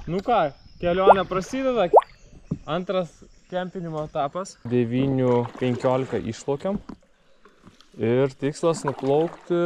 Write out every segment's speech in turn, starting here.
Nu ką, kelionė prasideda. Antras kempinimo etapas. 9:15 išplaukiam. Ir tikslas nuplaukti,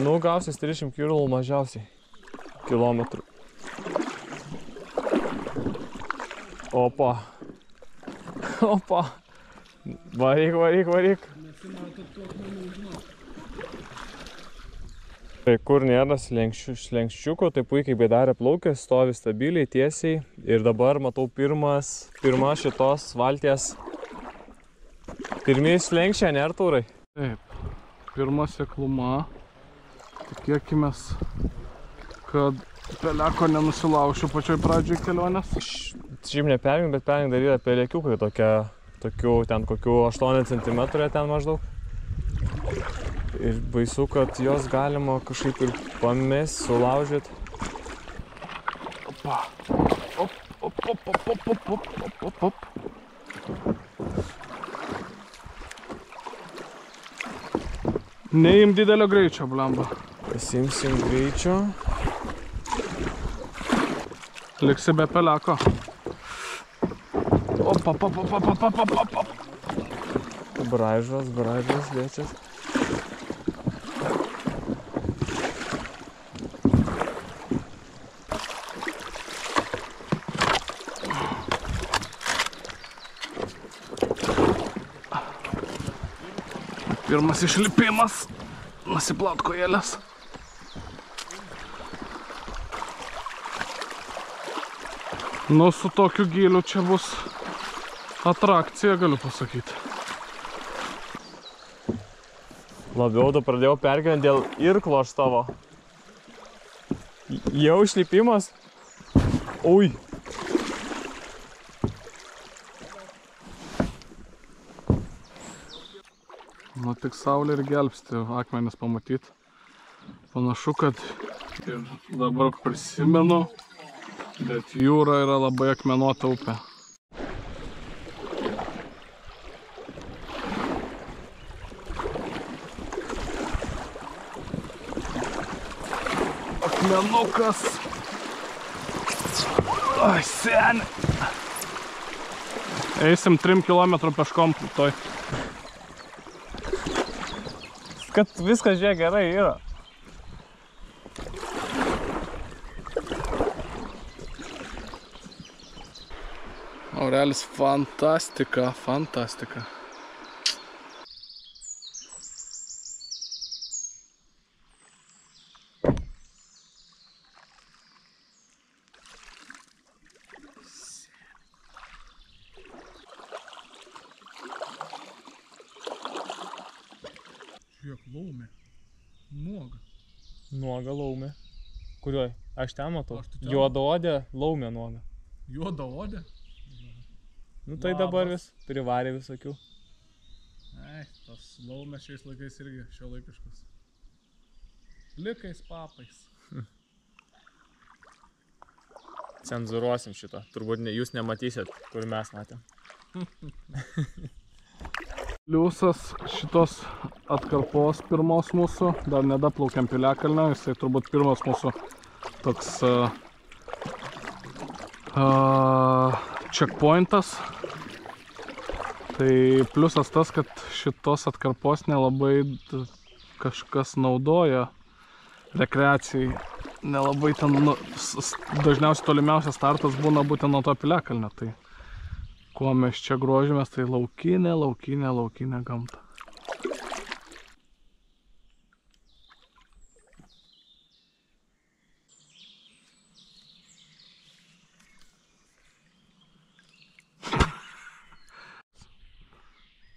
nu, gausis 30 km mažiausiai kilometrų. Opa. Opa. Varyk, varyk, varyk. Tai kur nėra slenkščiuko, tai puikiai baidarė plaukia, stovi stabiliai, tiesiai. Ir dabar matau pirma šitos valties. Pirmieji slenkščiai, ne Artūrai? Taip, pirma sekluma. Tikėkimės, kad peleko nenusilaušiu pačioj pradžioj kelionės. Šiaip neperjung, bet perjung dar yra pelekiukai tokių ten kokių 8 cm ten maždaug. Ir baisu, kad jos galima kažkaip ir pamest, sulaužyt. Opa. Op, op, op, op, op, op, op, op, op. Neim didelio greičio, blemba. Pasimsim greičio. Liksi be peleko. Op, op, op, op, op, op, op, op. Braižas, lėčias. Pirmas išlipimas. Nusiplaut kojelės. Nu, su tokiu gyliu čia bus atrakcija, galiu pasakyti. Labiau tu pradėjau pergyventi dėl irklo aš tavo. Jau išlipimas. Ui. Nu, tik saulė ir gelbsti akmenis pamatyti. Panašu, kad ir dabar prisimenu, bet jūra yra labai akmenuota upė. Akmenukas. Oi, seni. Eisim 3 km peškom toj. Kad viskas žiūrėk gerai yra. Aurelis, fantastika, fantastika. Žiūrėk, laumė. Nuoga. Nuoga laumė. Kurioj? Aš ten matau. Juodaodė laumė nuoga. Juodaodė? Nu tai dabar vis privarė visokių. Ai, tos laumės šiais laikais irgi šiuolaikiškos. Likais papais. Cenzūruosim šito. Turbūt jūs nematysit, kur mes matėm. Pliusas šitos atkarpos pirmos mūsų, dar nedaplaukiam Piliakalnio, jisai turbūt pirmas mūsų toks checkpointas. Tai pliusas tas, kad šitos atkarpos nelabai kažkas naudoja rekreacijai. Nelabai ten, dažniausiai tolimiausias startas būna būtent nuo to Piliakalnio. Tai kuo mes čia grožimės, tai laukinė gamta.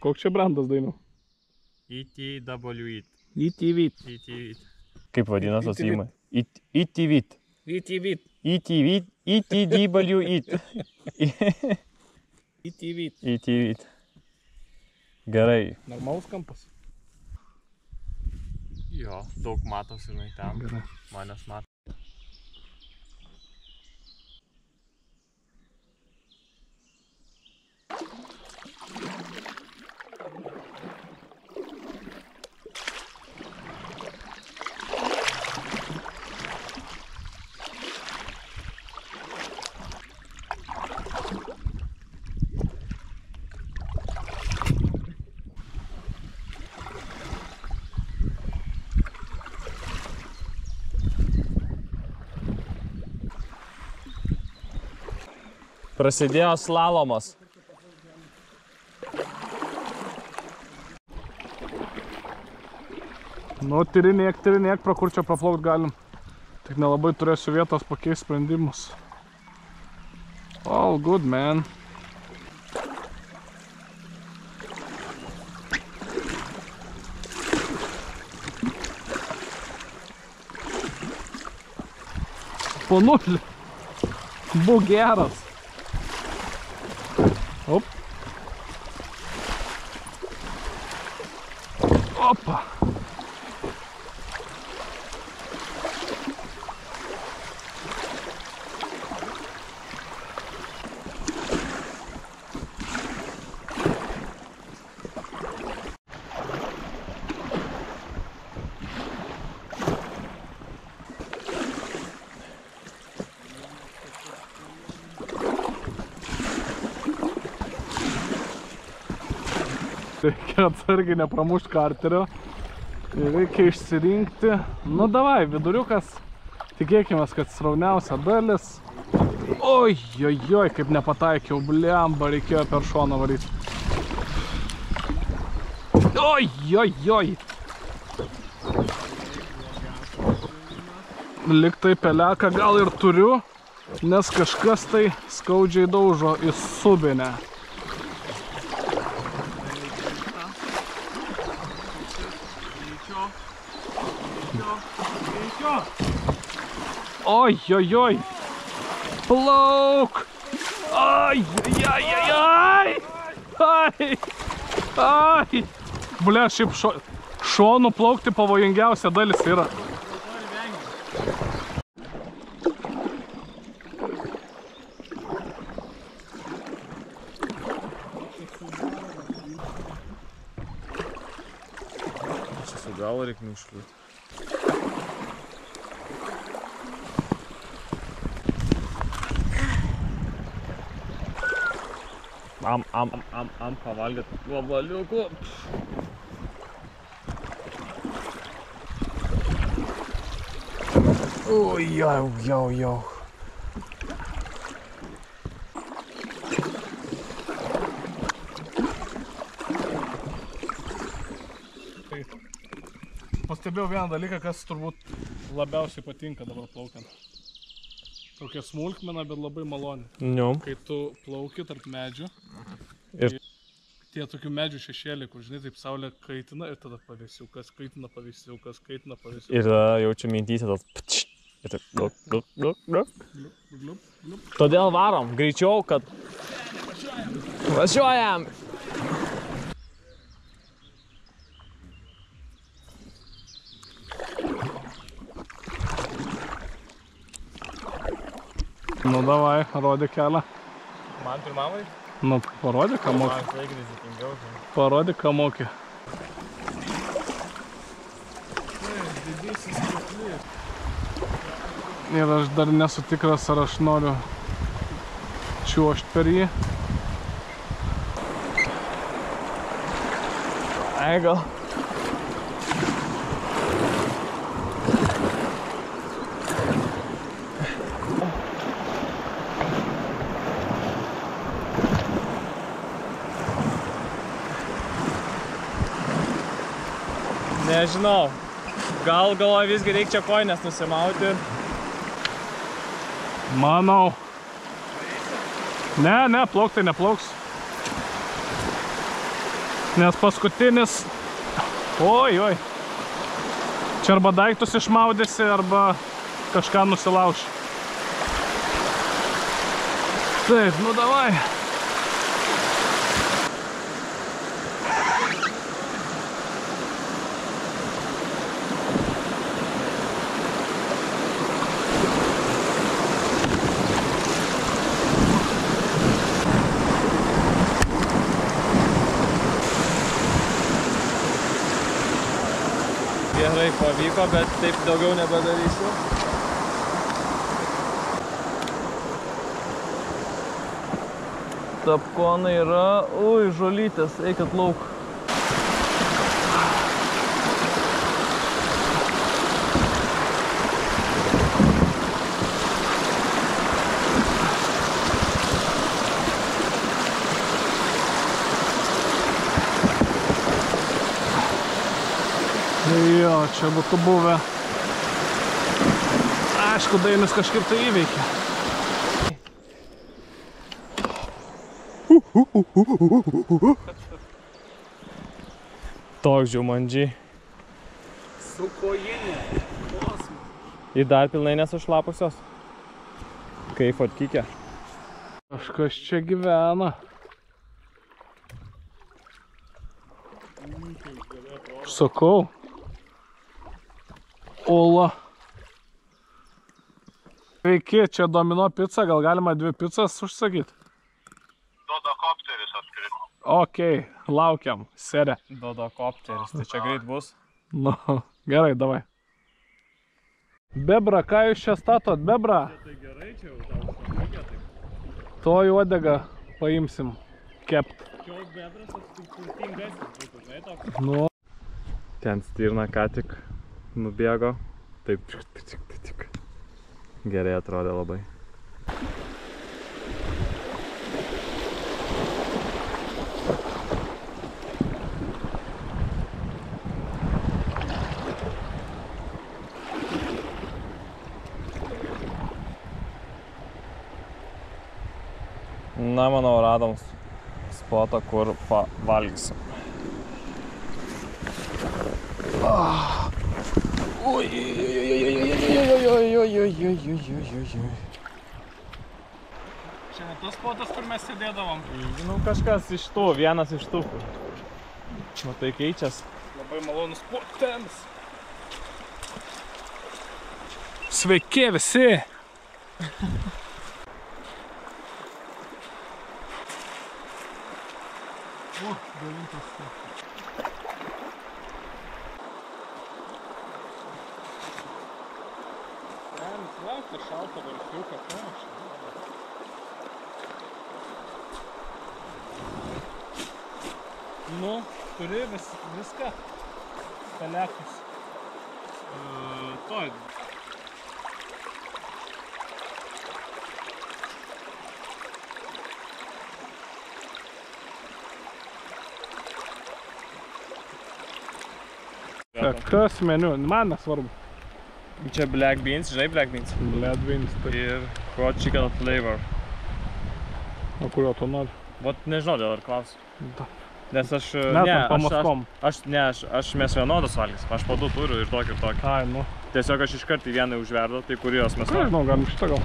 Koks čia brandas dainų? ETWIT. ETWIT. Kaip vadinas atsijimai? ETWIT. ETWIT. ETWIT. ETWIT. ETWIT. Gerai. Normalus kampas? Jo, daug matosi, žinai, ten. Gerai. Manęs mato. Prasidėjo slalomas. Nu, tyrinėk, pro kur čia praplaukt galim. Tik nelabai turėsiu vietos pakeisti sprendimus. All good, man. Po nulį. Būk geras. Op. Opa. Reikia atsargiai nepramušti karterio. Reikia išsirinkti. Nu davai, viduriukas. Tikėkime, kad srauniausia dalis. Oi, kaip nepataikiau, bliamba, reikėjo per šoną varyti. Oi. Liktai peleką gal ir turiu, nes kažkas tai skaudžiai daužo į subinę. Oi. Plauk! Ai. Bля, šiaip šonų plaukti pavojingiausia dalis yra. Čia su galo reikia nušliūti. Am pavalgyt vabaliukų. Oi, jau. Pastebėjau vieną dalyką, kas turbūt labiausiai patinka dabar plaukiant. Tokia smulkmena, bet labai maloni. Kai tu plauki tarp medžių, ir tie tokių medžių šešėliai, kur žinai, taip saulė kaitina ir tada pavėsiukas, kaitina pavėsiukas. Ir jaučiu mintyse tas ptš. Ir taip Glup. Todėl varom, greičiau, kad važiuojam. Nu davai, rodyk kelią. Man pirmamai? Nu, parodyk, ką moki. Man visą laiką rizikingiau. Parodyk, ką moki. Ir aš dar nesu tikras, ar aš noriu čiuošt per jį. Gal. Nežinau, gal galvoju visgi reikia čia kojines nusimauti. Manau. Ne, plauk tai neplauks. Nes paskutinis... Oi. Čia arba daiktus išmaudysi, arba kažką nusilauši. Taip, nu davai. Gerai pavyko, bet taip daugiau nebedarysiu. Tapkonai yra, ui, žolytės, eikit lauk. čia būtų buvę. Aišku, Dainius kažkaip tai įveikė. Toks džiumandžiai. Su kojinė. Į dar pilnai nesušlapusios. Kaip atkikė. Kažkas čia gyvena. Sakau. Ola. Sveiki, čia Domino pica, gal galima 2 picas užsakyti? Dodokopteris atkrito. Okei, laukiam, serė. Dodokopteris, tai čia greit bus. Nu, gerai, davai. Bebra, ką jūs čia statot, bebra? Tai gerai, čia jau tau šalygia, tai. To į uodegą paimsim, kept. Čia bebras turtingasis būtų, žinai toks. Nu. Ten stirna ką tik nubėgo. Taip, tik. Gerai atrodė labai. Na, manau, radom spotą, kur pavalgysim. Čia ne tas spotas, kur mes sėdėdavom. Nu, kažkas iš tų, vienas iš tų. Nu, tai keičias. Labai malonus spotelis. Sveiki visi! O, 9. Laukti šaltą varsiuką, panašiai. Nu, turi viską. Pelekus. Toj. Kas meniu? Man nesvarbu. Čia black beans, žinai black beans? Black beans, tai. Ir hot chicken flavor. O kurio tu nori? Vat nežinau, dėl ar klausiu. Da. Nes aš... Metam pamaskom. Mes vienodas valgys. Aš po 2 turiu ir tokį ir tokį. Ai, nu. Tiesiog aš iškart į vieną užverdu, tai kurios mes Ką, žinau, galim šitą gal.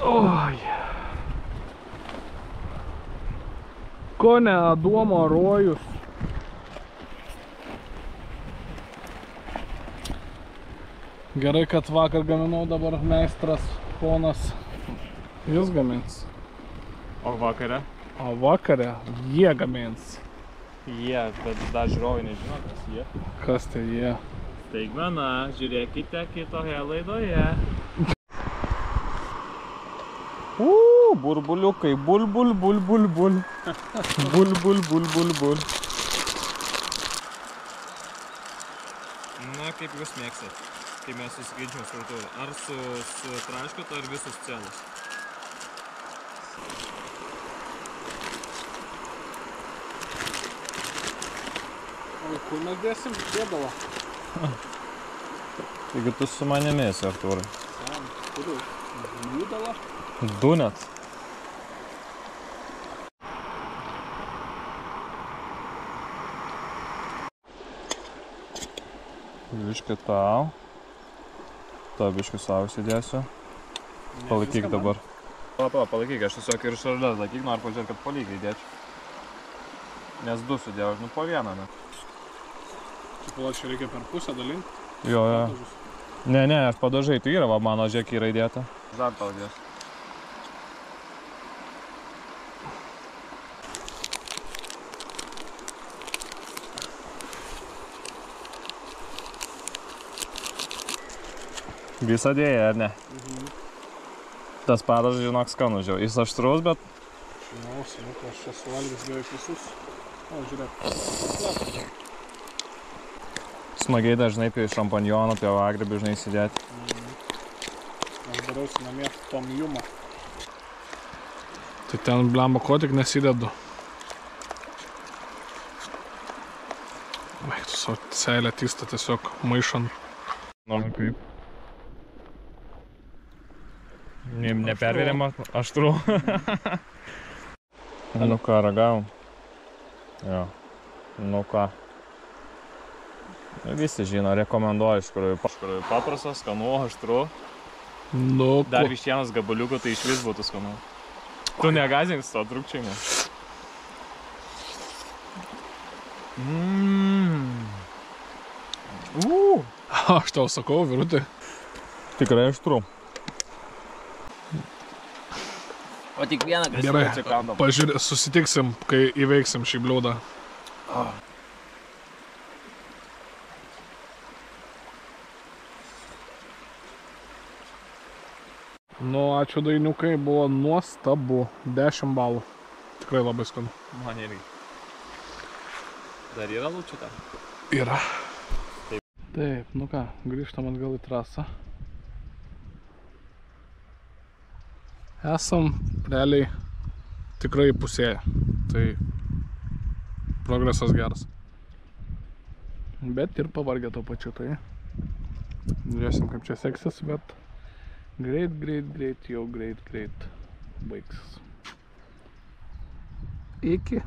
Oi. Kone Adomo rojus. Gerai, kad vakar gaminau, dabar meistras ponas. Jis gamins. O vakare? O vakare jie gamins. Jie, bet dar žiūrovai nežino, kas jie. Kas tai jie? Staigmena, žiūrėkite kitoje laidoje. Burbuliukai, bul. Bul. Na, kaip jūs mėgstat, kai mes susiginčiam su virtuvė? Ar su traškutu, ar visus celus? O kur mes dėsim? Dėdalą. Taigi tu su manimi esi, Artūrai. Sam, turiu. Dėdalą. 2 net. Biškį tau. Ta biškį savo įsidėsiu. Palaikyk dabar. Palaikyk, aš tiesiog ir šalia laikyk, noriu pažiūrėti, kad po lygiai įdėčiau. Nes 2 sudėjau, aš po 1, ne? Čia palačiai reikia per pusę dalinti. Jo. Ne, aš padažai, tai yra, va, mano žiek yra įdėta. Dar tau dėsiu. Visą dėjai, ar ne? Tas padažas, žinok, skanus jau. Jis aštrus, bet... Žinau, aš čia suvalgęs beveik visus. O, žiūrėk. Smagiai dažnai prie šampanjonų, prie agribių žinai įsidėti. Aš darausi namie tom jumą. Tai ten blemba ko tik nesidedu. Baigtus o seilė tysta tiesiog maišant. Nu, kaip? Neperveriama, aštru. Nu ką, ragavom? Jo. Nu ką. Visi žino, rekomenduoju iš tikrųjų. Paprastas, skanu, aštru. Nu, Dar vištienos gabaliuko, tai išvis būtų skanu. Tu negazink su to trukčiai, ne? Aš tau sakau, Virutė. Tikrai aštru. O tik vieną Gerai, pažiūrė, susitiksim, kai įveiksim šį bliūdą. Nu, ačiū dainiukai, buvo nuostabu. 10 balų. Tikrai labai skanu. Man irgi. Dar yra lūčių ten? Yra. Taip, nu ką, grįžtam atgal į trasą. Esam realiai tikrai pusėje. Tai progresas geras. Bet ir pavargę to pačiu, tai žiūrėsim, kaip čia seksis, bet greit, jau greit baigsis. Iki.